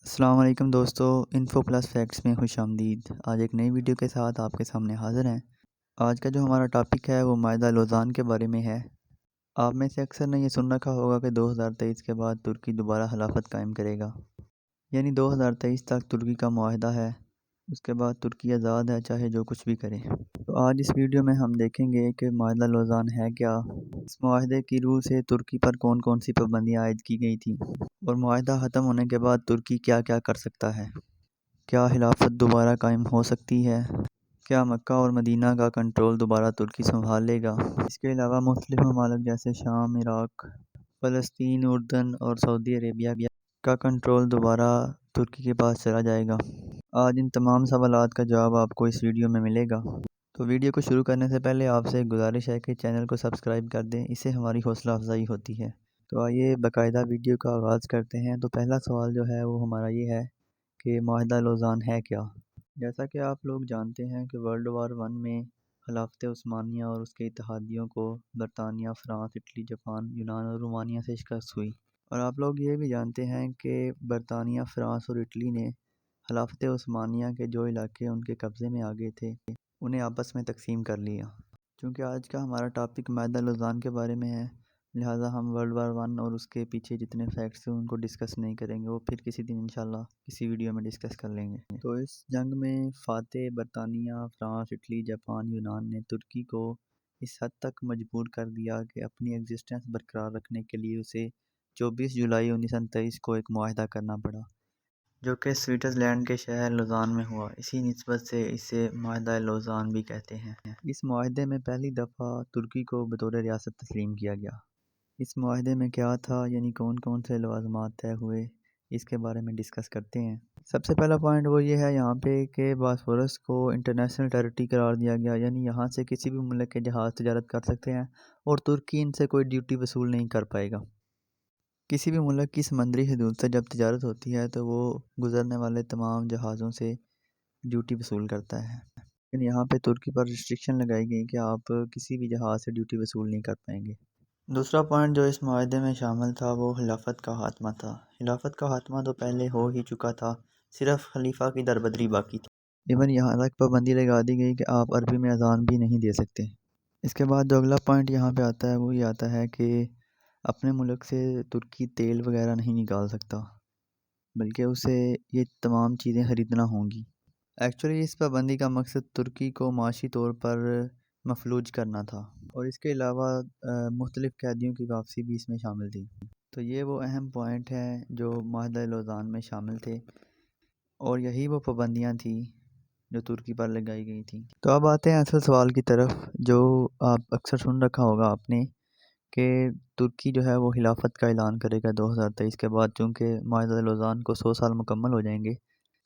السلام علیکم دوستو، انفو پلس فیکٹس میں خوش آمدید۔ آج ایک نئی ویڈیو کے ساتھ آپ کے سامنے حاضر ہیں۔ آج کا جو ہمارا ٹاپک ہے وہ معاہدہ لوزان کے بارے میں ہے۔ آپ میں سے اکثر نے یہ سن رکھا ہوگا کہ 2023 کے بعد ترکی دوبارہ خلافت قائم کرے گا، یعنی 2023 تک ترکی کا معاہدہ ہے، اس کے بعد ترکی آزاد ہے چاہے جو کچھ بھی کرے۔ تو آج اس ویڈیو میں ہم دیکھیں گے کہ معاہدہ لوزان ہے کیا، اس معاہدے کی روح سے ترکی پر کون کون سی پابندیاں عائد کی گئی تھیں، اور معاہدہ ختم ہونے کے بعد ترکی کیا کیا کر سکتا ہے، کیا خلافت دوبارہ قائم ہو سکتی ہے، کیا مکہ اور مدینہ کا کنٹرول دوبارہ ترکی سنبھال لے گا۔ اس کے علاوہ مختلف ممالک جیسے شام، عراق، فلسطین، اردن اور سعودی عربیہ کا کنٹرول دوبارہ ترکی کے پاس چلا جائے گا۔ آج ان تمام سوالات کا جواب آپ کو اس ویڈیو میں ملے گا۔ تو ویڈیو کو شروع کرنے سے پہلے آپ سے ایک گزارش ہے کہ چینل کو سبسکرائب کر دیں، اس سے ہماری حوصلہ افزائی ہوتی ہے۔ تو آئیے باقاعدہ ویڈیو کا آغاز کرتے ہیں۔ تو پہلا سوال جو ہے وہ ہمارا یہ ہے کہ معاہدہ لوزان ہے کیا۔ جیسا کہ آپ لوگ جانتے ہیں کہ ورلڈ وار ون میں خلافت عثمانیہ اور اس کے اتحادیوں کو برطانیہ، فرانس، اٹلی، جاپان، یونان اور رومانیہ سے شکست ہوئی، اور آپ لوگ یہ بھی جانتے ہیں کہ برطانیہ، فرانس اور اٹلی نے خلافت عثمانیہ کے جو علاقے ان کے قبضے میں آ گئے تھے انہیں آپس میں تقسیم کر لیا۔ چونکہ آج کا ہمارا ٹاپک معاہدہ لوزان کے بارے میں ہے، لہٰذا ہم ورلڈ وار ون اور اس کے پیچھے جتنے فیکٹس ہیں ان کو ڈسکس نہیں کریں گے، وہ پھر کسی دن انشاءاللہ کسی ویڈیو میں ڈسکس کر لیں گے۔ تو اس جنگ میں فاتح برطانیہ، فرانس، اٹلی، جاپان، یونان نے ترکی کو اس حد تک مجبور کر دیا کہ اپنی ایگزسٹنس برقرار رکھنے کے لیے اسے 24 جولائی 1923 کو ایک معاہدہ کرنا پڑا، جو کہ سوئٹزرلینڈ کے شہر لوزان میں ہوا۔ اسی نسبت سے اسے معاہدہ لوزان بھی کہتے ہیں۔ اس معاہدے میں پہلی دفعہ ترکی کو بطور ریاست تسلیم کیا گیا۔ اس معاہدے میں کیا تھا، یعنی کون کون سے لوازمات طے ہوئے، اس کے بارے میں ڈسکس کرتے ہیں۔ سب سے پہلا پوائنٹ وہ یہ ہے یہاں پہ کہ باسفورس کو انٹرنیشنل ٹیریٹری قرار دیا گیا، یعنی یہاں سے کسی بھی ملک کے جہاز تجارت کر سکتے ہیں اور ترکی ان سے کوئی ڈیوٹی وصول نہیں کر پائے گا۔ کسی بھی ملک کی سمندری حدود سے جب تجارت ہوتی ہے تو وہ گزرنے والے تمام جہازوں سے ڈیوٹی وصول کرتا ہے، لیکن یہاں پہ ترکی پر ریسٹرکشن لگائی گئی کہ آپ کسی بھی جہاز سے ڈیوٹی وصول نہیں کر پائیں گے۔ دوسرا پوائنٹ جو اس معاہدے میں شامل تھا وہ خلافت کا خاتمہ تھا۔ خلافت کا خاتمہ تو پہلے ہو ہی چکا تھا، صرف خلیفہ کی دربدری باقی تھی۔ ایون یہاں تک پابندی لگا دی گئی کہ آپ عربی میں اذان بھی نہیں دے سکتے۔ اس کے بعد جو اگلا پوائنٹ یہاں پہ آتا ہے وہ یہ آتا ہے کہ اپنے ملک سے ترکی تیل وغیرہ نہیں نکال سکتا، بلکہ اسے یہ تمام چیزیں خریدنا ہوں گی۔ ایکچولی اس پابندی کا مقصد ترکی کو معاشی طور پر مفلوج کرنا تھا، اور اس کے علاوہ مختلف قیدیوں کی واپسی بھی اس میں شامل تھی۔ تو یہ وہ اہم پوائنٹ ہیں جو معاہدہ لوزان میں شامل تھے، اور یہی وہ پابندیاں تھیں جو ترکی پر لگائی گئی تھیں۔ تو اب آتے ہیں اصل سوال کی طرف، جو آپ اکثر سن رکھا ہوگا آپ نے کہ ترکی جو ہے وہ خلافت کا اعلان کرے گا 2023 کے بعد، چونکہ معاہدہ لوزان کو 100 سال مکمل ہو جائیں گے۔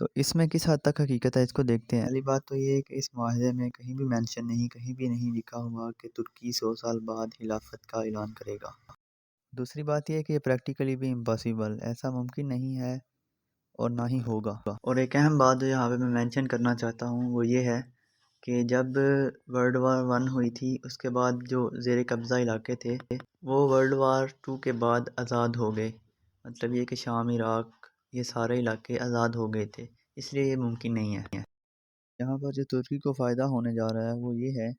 تو اس میں کس حد تک حقیقت ہے اس کو دیکھتے ہیں۔ پہلی بات تو یہ ہے کہ اس معاہدے میں کہیں بھی مینشن نہیں، کہیں بھی نہیں لکھا ہوا کہ ترکی 100 سال بعد خلافت کا اعلان کرے گا۔ دوسری بات یہ ہے کہ یہ پریکٹیکلی بھی امپاسبل، ایسا ممکن نہیں ہے اور نہ ہی ہوگا۔ اور ایک اہم بات جو یہاں پہ میں مینشن کرنا چاہتا ہوں وہ یہ ہے کہ جب ورلڈ وار ون ہوئی تھی اس کے بعد جو زیر قبضہ علاقے تھے وہ ورلڈ وار ٹو کے بعد آزاد ہو گئے، مطلب یہ کہ شام، عراق، یہ سارے علاقے آزاد ہو گئے تھے، اس لیے یہ ممکن نہیں ہے۔ یہاں پر جو ترکی کو فائدہ ہونے جا رہا ہے وہ یہ ہے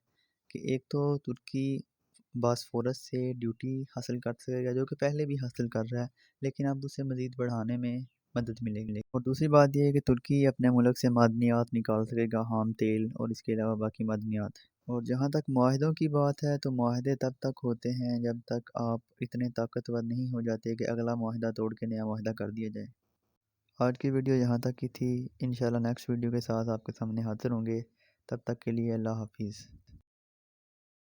کہ ایک تو ترکی باسفورس سے ڈیوٹی حاصل کر سکے گا، جو کہ پہلے بھی حاصل کر رہا ہے، لیکن اب اسے مزید بڑھانے میں مدد ملے گی۔ اور دوسری بات یہ ہے کہ ترکی اپنے ملک سے معدنیات نکال سکے گا، خام تیل اور اس کے علاوہ باقی معدنیات۔ اور جہاں تک معاہدوں کی بات ہے تو معاہدے تب تک ہوتے ہیں جب تک آپ اتنے طاقتور نہیں ہو جاتے کہ اگلا معاہدہ توڑ کے نیا معاہدہ کر دیا جائے۔ آج کی ویڈیو یہاں تک کی تھی، انشاءاللہ نیکسٹ ویڈیو کے ساتھ آپ کے سامنے حاضر ہوں گے، تب تک کے لیے اللہ حافظ۔